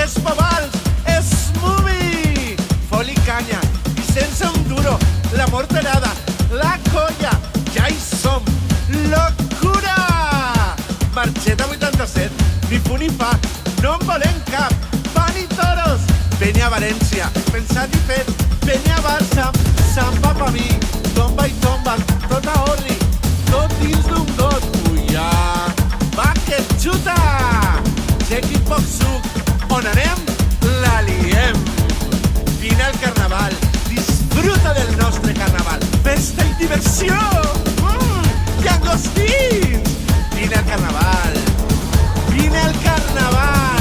Espovals, Smoothie, Foli Canya, Vicenç Enduro, La Morterada, La Colla, ja hi som, Locura! Marxeta 87, ni fu ni fa, no en volem cap, Pan i Toros, Penya València, pensat i fet, Penya Barça, Sant Papa Mi, Tomba i Tomba, tot a Orri, tot dins d'un got, uia, va que xuta! Sequi poc suc, on anem, la liem. Vine al carnaval, disfruta del nostre carnaval, festa i diversió, llangostins! Vine al carnaval, vine al carnaval!